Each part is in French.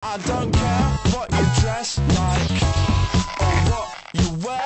I don't care what you dress like or what you wear.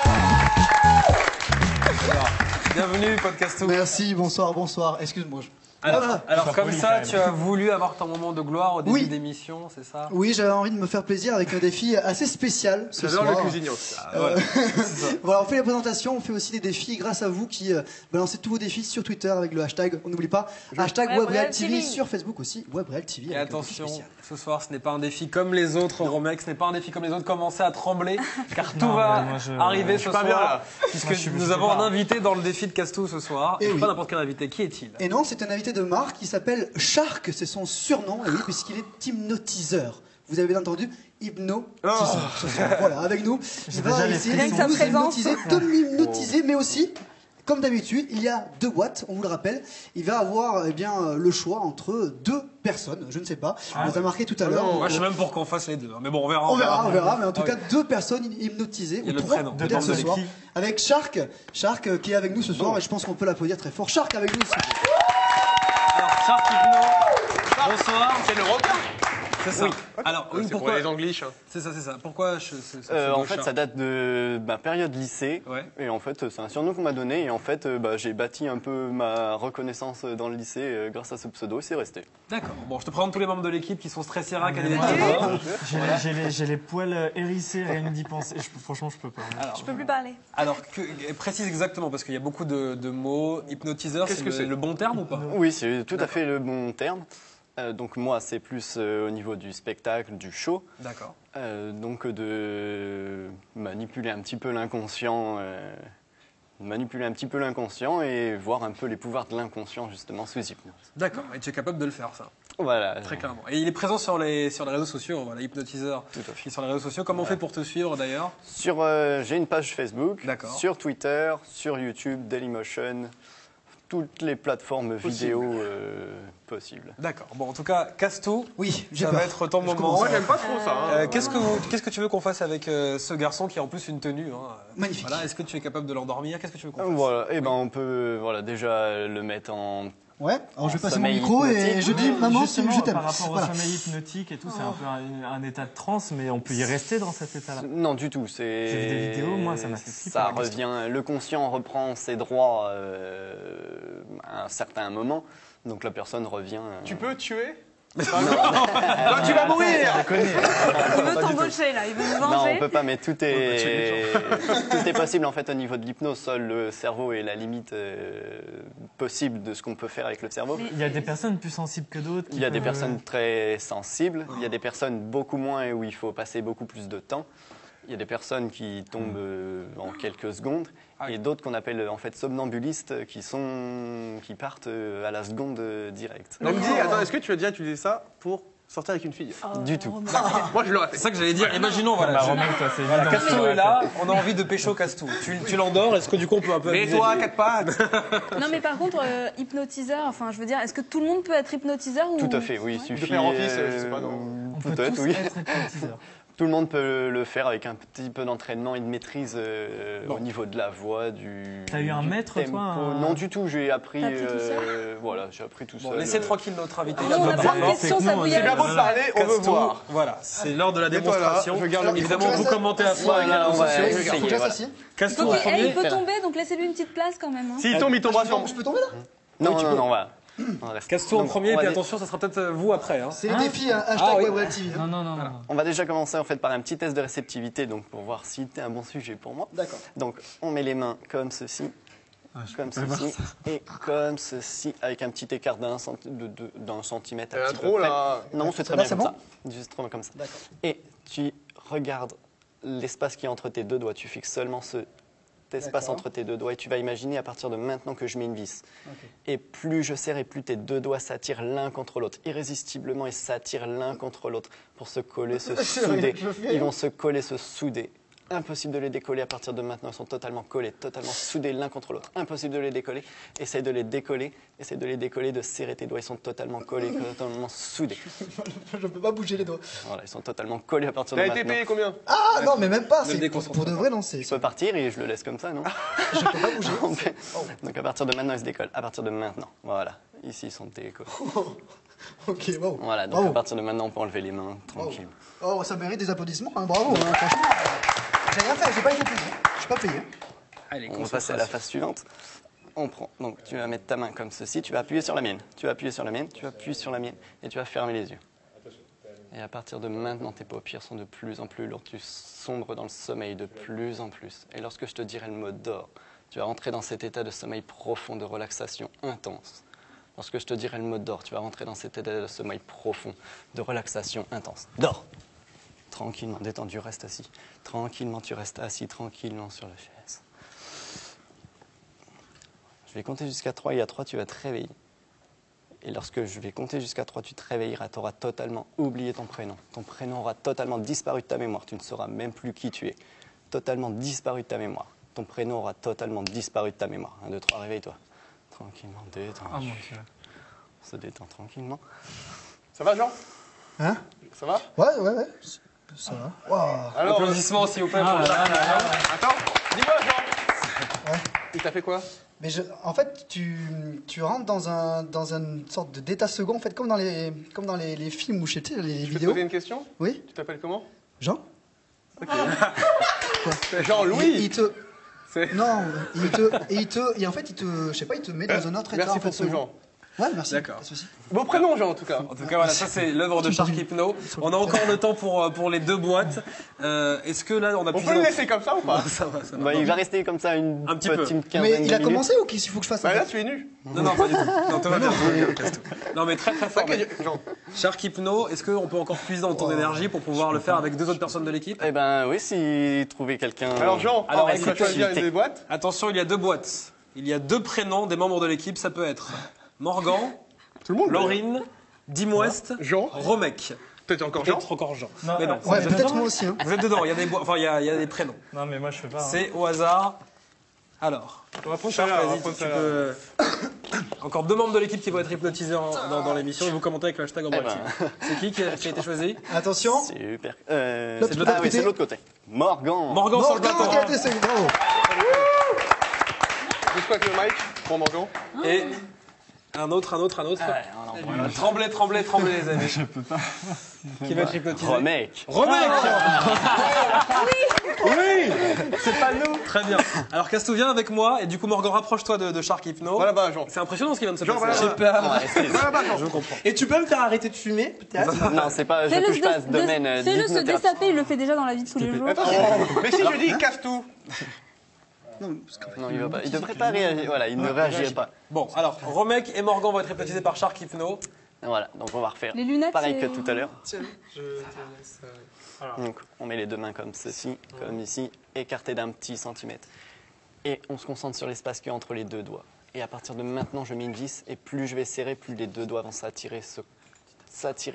Alors, bienvenue, Podcastou. Merci, bonsoir. Excuse-moi. Alors comme ça, tu as voulu avoir ton moment de gloire au début d'émission, c'est ça? Oui, j'avais envie de me faire plaisir avec un défi assez spécial ce soir. J'adore le cuisinier. Voilà, c'est ça. Voilà, on fait les présentations, on fait aussi des défis grâce à vous qui balancez tous vos défis sur Twitter avec le hashtag, on n'oublie pas, hashtag WebRealTV, sur Facebook aussi, WebRealTV. Et attention, ce soir, ce n'est pas un défi comme les autres, Romex, ce n'est pas un défi comme les autres. Commencez à trembler, car tout va arriver ce soir, puisque nous avons un invité dans le défi de Castou ce soir. Et pas n'importe quel invité. Qui est-il? Et non, c'est un invité de marque qui s'appelle Shark, c'est son surnom, et oui, puisqu'il est hypnotiseur. Vous avez bien entendu, hypnotiseur. Ce soir. Voilà, avec nous, il va essayer de nous hypnotiser, mais aussi, comme d'habitude, il y a deux boîtes, on vous le rappelle. Il va avoir le choix entre deux personnes, je ne sais pas. On vous a marqué tout à l'heure. Moi, je suis même pour qu'on fasse les deux. Mais bon, on verra. On verra. Mais en tout cas, deux personnes hypnotisées, ou trois peut-être ce soir. Avec Shark qui est avec nous ce soir, et je pense qu'on peut l'applaudir très fort. Shark avec nous ce soir. Alors, Shark Hypno, bonsoir. C'est le repas. C'est ça. Alors, oui, pourquoi pour les Anglish. C'est ça. Pourquoi en fait, ça date de ma période lycée. Ouais. Et en fait, c'est un surnom qu'on m'a donné. Et en fait, j'ai bâti un peu ma reconnaissance dans le lycée grâce à ce pseudo. Et c'est resté. D'accord. Bon, je te présente tous les membres de l'équipe qui sont stressés, rac, J'ai les poils hérissés, rien d'y penser. Franchement, je peux pas. Alors, je peux plus parler. Alors, précise exactement, parce qu'il y a beaucoup de mots. Hypnotiseur, c'est le bon terme ou pas? Oui, c'est tout à fait le bon terme. Donc moi, c'est plus au niveau du spectacle, du show. D'accord. Donc de manipuler un petit peu l'inconscient, et voir un peu les pouvoirs de l'inconscient justement sous hypnose. D'accord. Et tu es capable de le faire, ça? Voilà. Très clairement. Et il est présent sur les réseaux sociaux, voilà, hypnotiseur. Tout à fait. Qui est sur les réseaux sociaux. Comment on fait pour te suivre d'ailleurs? J'ai une page Facebook. D'accord. Sur Twitter, sur YouTube, Dailymotion. Toutes les plateformes vidéo possibles. D'accord. Bon, en tout cas, Castou, oui, ça va être ton moment. Moi, j'aime pas trop ça. Qu'est-ce que tu veux qu'on fasse avec ce garçon qui a en plus une tenue magnifique. Voilà. Est-ce que tu es capable de l'endormir? Qu'est-ce que tu veux qu'on fasse? Voilà. Et on peut déjà le mettre en... Ouais, alors je vais passer mon micro et je dis maman, je t'aime. Par rapport au sommeil hypnotique et tout, c'est un peu un état de transe, mais on peut y rester dans cet état-là. Non, du tout. J'ai vu des vidéos, moi, ça m'a fait flipper. Ça revient, le conscient reprend ses droits à un certain moment, donc la personne revient. Tu peux tuer? Non, tu vas mourir. Il veut t'embaucher là, il veut nous venger. Non, on peut pas, mais tout est possible en fait au niveau de l'hypnose. Seul le cerveau est la limite possible de ce qu'on peut faire avec le cerveau. Il y a des personnes plus sensibles que d'autres. Il y a des personnes très sensibles, il y a des personnes beaucoup moins et où il faut passer beaucoup plus de temps. Il y a des personnes qui tombent en quelques secondes et d'autres qu'on appelle en fait somnambulistes qui partent à la seconde direct. Donc attends, est-ce que tu as déjà utilisé ça pour sortir avec une fille? Du tout. Moi, je l'aurais fait. C'est ça que j'allais dire. Imaginons, voilà. Castou est là, on a envie de pécho Castou. Tu l'endors, est-ce que du coup on peut un peu... Mais toi, 4 pattes. Non, mais par contre, hypnotiseur, enfin, je veux dire, est-ce que tout le monde peut être hypnotiseur ou... Tout à fait, oui. Il suffit de faire office, je sais pas, non. On peut tous être hypnotiseur. Tout le monde peut le faire avec un petit peu d'entraînement et de maîtrise au niveau de la voix, T'as eu un maître, tempo. toi Non, du tout. J'ai appris. T'as appris tout seul voilà, j'ai appris tout seul. Bon, laissez tranquille notre invité. On a plein de questions, ça vous y C'est bien beau de parler, on veut voir. Voilà, c'est l'heure de la démonstration. Je garde le micro. Évidemment, vous commentez à fond avec les réseaux sociaux. Castou en Donc, premier. il peut tomber, donc laissez-lui une petite place quand même. S'il tombe, il tombera sur moi. Je peux tomber là? Non, voilà. Castou en premier, et puis attention, ça sera peut-être vous après. C'est les défis, hashtag WebRealTV. Non. On va déjà commencer en fait par un petit test de réceptivité, donc pour voir si t'es un bon sujet pour moi. D'accord. Donc on met les mains comme ceci, et comme ceci, avec un petit écart d'un centimètre. Il y en a trop là. Non, c'est très bien comme ça. Juste trop bien comme ça. Et tu regardes l'espace qui est entre tes deux doigts. Tu fixes seulement cet espace entre tes deux doigts et tu vas imaginer à partir de maintenant que je mets une vis. Et plus je serre et plus tes deux doigts s'attirent l'un contre l'autre, irrésistiblement, ils s'attirent l'un contre l'autre pour se coller, se souder. Ils vont se coller, se souder. Impossible de les décoller à partir de maintenant. Ils sont totalement collés, totalement soudés l'un contre l'autre. Impossible de les décoller. Essaye de les décoller, de serrer tes doigts. Ils sont totalement collés, totalement soudés. Je peux pas bouger les doigts. Voilà, ils sont totalement collés à partir de T'as maintenant. été payé combien? Ah non, mais même pas. C'est pour de vrai, non. Je peux partir et je le laisse comme ça, non? Je peux pas bouger. Donc à partir de maintenant, ils se décollent. À partir de maintenant, voilà. Ici, ils sont décollés. Ok, wow. Voilà, donc Bravo. à partir de maintenant, on peut enlever les mains tranquille. Oh, ça mérite des applaudissements, hein, bravo. Hein, franchement, j'ai rien fait, j'ai pas été payé. Je suis pas payé. Allez, On va passer à la phase suivante. On prend, donc tu vas mettre ta main comme ceci, tu vas appuyer sur la mienne, tu vas appuyer sur la mienne, tu vas appuyer sur la mienne et tu vas fermer les yeux. Et à partir de maintenant, tes paupières sont de plus en plus lourdes, tu sombres dans le sommeil de plus en plus. Et lorsque je te dirai le mot dors, tu vas rentrer dans cet état de sommeil profond, de relaxation intense. Lorsque je te dirai le mot dors, tu vas rentrer dans cet état de sommeil profond, de relaxation intense. Dors. Tranquillement, détendu, reste assis. Tranquillement, tu restes assis, tranquillement sur la chaise. Je vais compter jusqu'à 3 et à 3, tu vas te réveiller. Et lorsque je vais compter jusqu'à 3, tu te réveilleras, tu auras totalement oublié ton prénom. Ton prénom aura totalement disparu de ta mémoire. Tu ne sauras même plus qui tu es. Totalement disparu de ta mémoire. Ton prénom aura totalement disparu de ta mémoire. 1, 2, 3, réveille-toi. Tranquillement, détends. Ah, mon Dieu. On se détend tranquillement. Ça va, Jean? Hein? Ça va? Ouais. Ça va. Wow. Alors, Applaudissements, s'il vous plaît, pour Jacques. attends, dis-moi, Jean. Ouais. Il t'a fait quoi? Mais en fait, tu rentres dans une sorte d'état second, en fait, comme dans les films ou je sais pas, les Je peux te vidéos. poser une question? Oui, Tu t'appelles comment? Jean. Jean-Louis. Non, et en fait, je sais pas, il te met dans un autre état. Merci en fait, pour ce Jean. Ouais, merci. D'accord. Pas de souci. Beau prénom, Jean, en tout cas. En tout cas, voilà, ça c'est l'œuvre de Shark Hypno. On a encore le temps pour les 2 boîtes. Est-ce que là, on a On peut le laisser comme ça ou pas? Ça va. Bah, il va rester comme ça une Un petit peu. petite quinzaine Mais de il a minutes. commencé ou qu'il faut que je fasse ça? Bah là, tu es nu. Non, pas du tout. Non, tout va bien. Non, mais très fort. Ok, Jean. Shark Hypno, est-ce qu'on peut encore puiser dans ton énergie pour pouvoir le faire avec 2 autres personnes de l'équipe? Eh ben oui, si trouver quelqu'un... Alors, Jean, Alors, est-ce que tu vas dire les boîtes? Attention, il y a 2 boîtes. Il y a 2 prénoms des membres de l'équipe. Ça peut être Morgan, Tout le monde. Laurine, Dim West, Jean. Romek. Peut-être encore Jean. Peut-être encore Jean. Non, Mais non. Ouais, vous êtes peut-être dedans moi aussi. Hein. Vous êtes dedans. Il y a des enfin, il y a des prénoms. Non, mais moi, je fais pas. Hein. C'est au hasard. Alors, On va prendre Shark, ça là. vas-y, tu peux... Encore 2 membres de l'équipe qui vont être hypnotisés dans l'émission et vous commentez avec le hashtag en Eh bref. C'est qui a été choisi? Attention. Super. de l'autre Ah oui, côté. c'est de l'autre côté. Morgan. Morgan sur le Morgan plateau. qui a été sélectionné. Bravo. Juste pas que le mic pour Morgan. Et un autre. Tremblez, les amis. Je peux pas. Qui va être hypnotisé? Romek. Romek. Oui. C'est pas nous. Très bien. Alors Castou, viens avec moi et du coup Morgan, rapproche-toi de Shark Hypno. Voilà, bah, Jean. C'est impressionnant ce qui vient de se Jean, passer. voilà. J'ai peur. Voilà, bah, Jean. Je comprends. Et tu peux me faire arrêter de fumer, peut-être? Non, c'est pas... Je Fais-le touche pas à ce domaine fais-le se d'hypnothérapie. dessaper, il le fait déjà dans la vie de tous les jours. Attends, mais si je dis casse tout. Non, il va pas. Il devrait pas réagir. Voilà, il ne réagirait pas. Bon, alors Romek et Morgan vont être hypnotisés par Shark Hypno. Voilà, donc on va refaire Les lunettes, pareil que c'est- tout à l'heure. Je te laisse. Donc on met les 2 mains comme ceci, comme ici, écartées d'un petit centimètre. Et on se concentre sur l'espace qu'il y a entre les 2 doigts. Et à partir de maintenant, je mets une vis, et plus je vais serrer, plus les 2 doigts vont s'attirer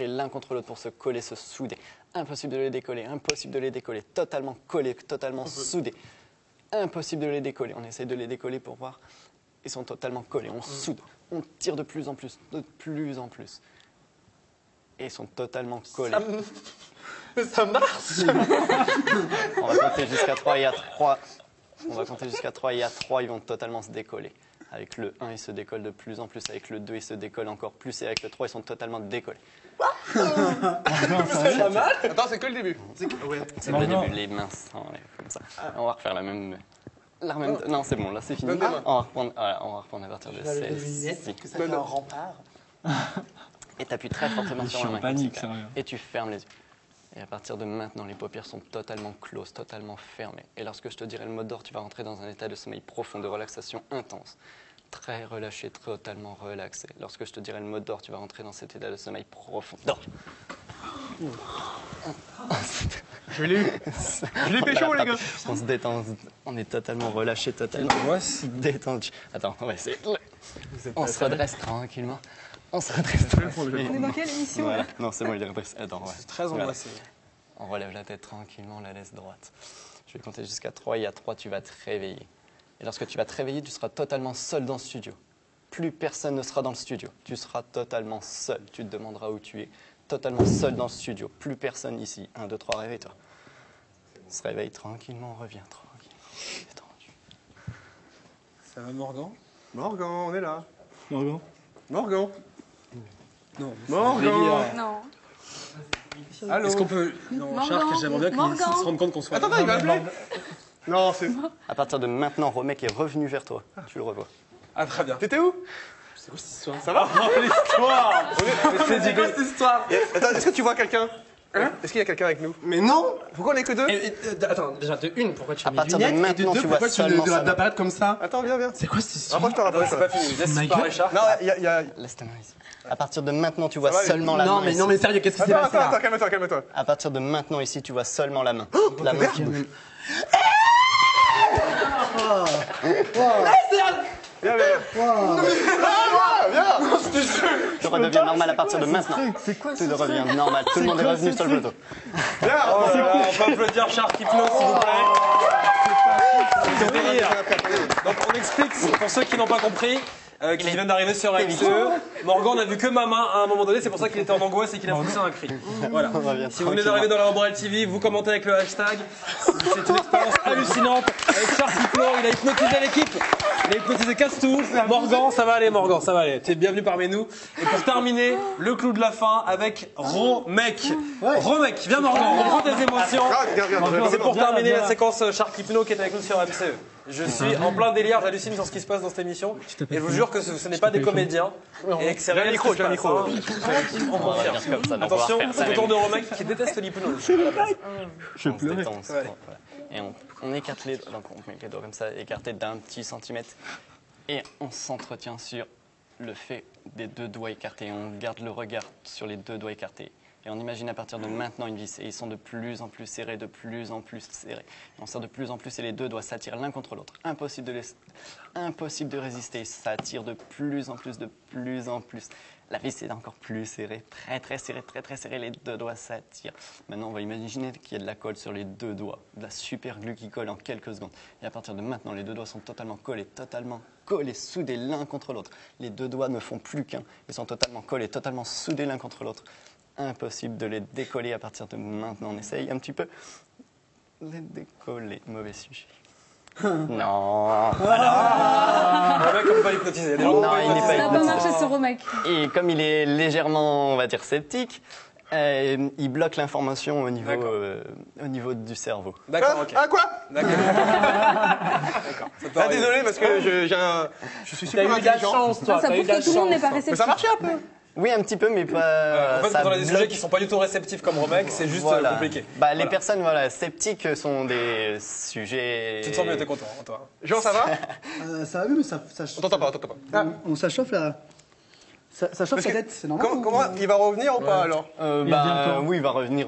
l'un contre l'autre pour se coller, se souder. Impossible de les décoller, impossible de les décoller. Totalement collés, totalement soudés. Impossible de les décoller. On essaie de les décoller pour voir. Ils sont totalement collés, on soude. On tire de plus en plus, de plus en plus. Et ils sont totalement collés. Ça marche. On va compter jusqu'à 3 et à 3. On va compter jusqu'à 3 et à 3, ils vont totalement se décoller. Avec le 1, ils se décollent de plus en plus. Avec le 2, ils se décollent encore plus. Et avec le 3, ils sont totalement décollés. Attends, c'est que le début. C'est le début, les mains s'enlèvent comme ça. On va refaire la même... Non, c'est bon, là c'est fini. Donne des mains. On va reprendre, voilà, on va reprendre à partir de celle-ci. Que ça fait un rempart. Et tu appuies très fortement Je sur suis la en main. panique, comme ça. sérieux. Et tu fermes les yeux. Et à partir de maintenant, les paupières sont totalement closes, totalement fermées. Et lorsque je te dirai le mot d'or, tu vas rentrer dans un état de sommeil profond, de relaxation intense. Très relâché, totalement relaxé. Lorsque je te dirai le mot d'or, tu vas rentrer dans cet état de sommeil profond. Dors. Je l'ai eu. Je l'ai pécho, les gars. On se détend, on est totalement relâché, totalement détendu. Attends, on va essayer. On se redresse tranquillement. On se redresse tranquillement. On est dans quelle émission Voilà. Non, c'est bon, il est redressé. Attends, ouais. Très angoissé. On relève la tête tranquillement, on la laisse droite. Je vais compter jusqu'à 3 et à 3, tu vas te réveiller. Et lorsque tu vas te réveiller, tu seras totalement seul dans le studio. Plus personne ne sera dans le studio. Tu seras totalement seul. Tu te demanderas où tu es. Totalement seul dans le studio. Plus personne ici. 1, 2, 3, réveille-toi. On se réveille tranquillement, on revient tranquillement. Détendu. Ça va Morgan? Morgan, on est là. Morgan. Morgan. Non. Morgan. Non. Allô. Est-ce qu'on peut... Non, Morgan. Shark, j'aimerais bien qu'il se rende compte qu'on soit... Attends, il va appeler. Non, c'est... À partir de maintenant, Romek est revenu vers toi. Tu le revois. Ah, très bien. T'étais où? C'est quoi cette histoire? Ça va? L'histoire. C'est quoi cette histoire? Attends, est-ce que tu vois quelqu'un? Est-ce qu'il y a quelqu'un avec nous? Mais non! Pourquoi on est que deux? Attends, déjà de une, pourquoi tu as À mis partir de lunettes, et de maintenant, deux, tu vois pourquoi tu seulement ça. apparaître comme ça? Attends, viens. C'est quoi cette histoire? Rapproche-toi. C'est pas fini. Laisse parler, Shark. Non, il y a... Laisse ta main ici. À partir de maintenant, tu vois va, seulement la Non, main. mais sérieux, qu'est-ce qui s'est passé là? Attends, calme-toi. À partir de maintenant, ici, tu vois seulement la main. La main qui bouge. Viens. Tu redeviens normal à partir de maintenant. C'est quoi Tu redeviens normal. Tout le monde est revenu sur le plateau. Viens. On peut applaudir Shark Hypno, s'il vous plaît. C'est délire. Donc on explique, pour ceux qui n'ont pas compris, qui viennent d'arriver sur XE, Morgan n'a vu que ma main à un moment donné, c'est pour ça qu'il était en angoisse et qu'il a poussé un cri. Voilà. Si vous venez d'arriver dans la Laboral TV, vous commentez avec le hashtag. C'est une expérience hallucinante avec Shark Hypno, il a hypnotisé l'équipe. Il a hypnotisé Castou. Morgan, ça va aller, Morgan, ça va aller. Tu es bienvenu parmi nous. Et pour terminer, le clou de la fin avec Romek. Romek, viens Morgan, reprends tes émotions. C'est pour terminer la séquence Shark Hypno qui est avec nous sur MCE. Je suis en plein délire, j'hallucine sur ce qui se passe dans cette émission. Et je vous jure que ce n'est pas des comédiens. Et que c'est réel. J'ai un micro. On confirme. Attention, c'est au tour de Romek qui déteste l'hypnose. Je pleurais. Et on écarte les doigts. Donc on met les doigts comme ça, écartés d'un petit centimètre. Et on s'entretient sur le fait des deux doigts écartés. On garde le regard sur les deux doigts écartés. Et on imagine à partir de maintenant une vis. Et ils sont de plus en plus serrés, de plus en plus serrés. Et on serre de plus en plus et les deux doigts s'attirent l'un contre l'autre. Impossible de résister. Ça attire de plus en plus, de plus en plus. La vis est encore plus serrée, très serrée. Les deux doigts s'attirent. Maintenant, on va imaginer qu'il y a de la colle sur les deux doigts. De la super glue qui colle en quelques secondes. Et à partir de maintenant, les deux doigts sont totalement collés, soudés l'un contre l'autre. Les deux doigts ne font plus qu'un. Ils sont totalement collés, totalement soudés l'un contre l'autre. Impossible de les décoller à partir de maintenant. On essaye un petit peu. Les décoller. Mauvais sujet. Non. Romek, on peut pas l'hypnotiser. Non, il n'est pas Ça n'a pas hypnotisé. marché sur Romek. Et comme il est légèrement, on va dire, sceptique, il bloque l'information au niveau du cerveau. D'accord, ok. Ah, quoi? D'accord. Ah, désolé, parce que je suis super T'as eu de la intelligent. chance, toi. Ça T'as eu prouve de la que tout le monde n'est pas chance. Mais réceptif. ça marchait un peu. Oui, un petit peu, mais pas. En fait, ça quand on a des bloque. sujets qui sont pas du tout réceptifs comme Romek, c'est juste Voilà. compliqué. Bah, les personnes sceptiques sont des sujets. Tu te sens mieux, t'es content, toi. Jean, ça va? Ça va mieux, mais ça On t'entend pas. ça chauffe là. Ça chauffe la tête, c'est normal. Comment il va revenir ou pas alors? Oui, il va revenir.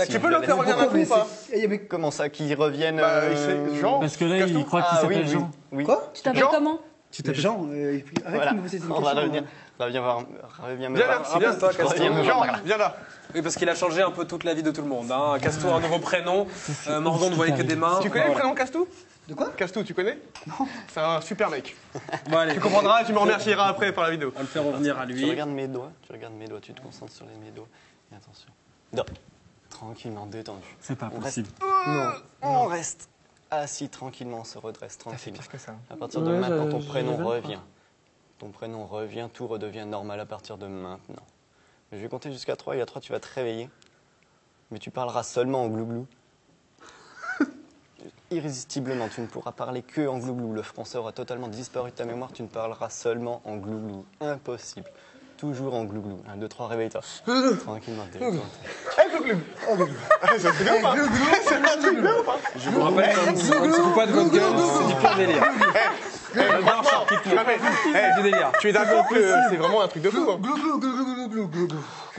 Tu peux le faire revenir d'un coup ou pas? Comment ça, qu'il revienne Bah, c'est Jean. Parce que là, il croit qu'il s'appelle Jean. Oui. Quoi? Tu t'appelles Jean comment? Tu t'appelles Jean. Voilà. On va revenir. Reviens me voir. Rappelle-toi, Castou. Reviens me Jean, voir. viens là. Oui, parce qu'il a changé un peu toute la vie de tout le monde. Hein. Castou a un nouveau prénom. Morgan ne voyait que des mains. Tu connais le prénom Castou? De quoi? Castou, tu connais? Non. C'est un super mec. Bon, allez, Tu comprendras et tu me remercieras après par la vidéo. on va le faire revenir à Tu lui. regardes mes doigts, tu te concentres sur mes doigts. Et attention. Non. Tranquillement, détendu. C'est pas On possible. On reste assis tranquillement, on se redresse tranquillement. que ça. À partir de maintenant, ton prénom revient. Ton prénom revient, tout redevient normal à partir de maintenant. Je vais compter jusqu'à 3 et à 3, tu vas te réveiller. Mais tu parleras seulement en glouglou. Irrésistiblement, tu ne pourras parler que en glouglou. Le français aura totalement disparu de ta mémoire, tu ne parleras seulement en glouglou. Impossible. Toujours en glouglou. 1, 2, 3, réveille-toi. Tranquillement, détends. C'est bien ou pas? C'est un truc bien ou pas? Je vous rappelle qu'on ne se fout pas de votre gueule, c'est du pur délire. J'adore Shark Hypno. C'est du délire. Tu es d'accord que c'est vraiment un truc de fou, hein? Glou.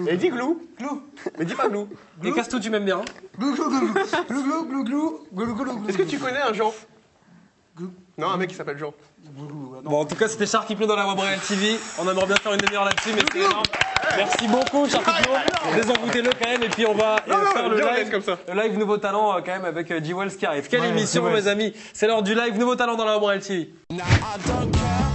Et dis glou. Mais dis pas glou. Et Castou, tu m'aimes bien? Est-ce que tu connais un Jean? Non, un mec qui s'appelle Jean. Bon, en tout cas, c'était Shark Hypno dans la Laboral TV. On aimerait bien faire une demi-heure là-dessus, mais c'est énorme. Merci beaucoup, Shark Hypno. Désenvoûtez-le quand même, et puis on va faire le viens, live, reste comme ça. le live Nouveau Talent quand même avec G-Wells qui arrive. Quelle émission, G-Wells. mes amis. C'est l'heure du live Nouveau Talent dans la Laboral TV. Now I don't care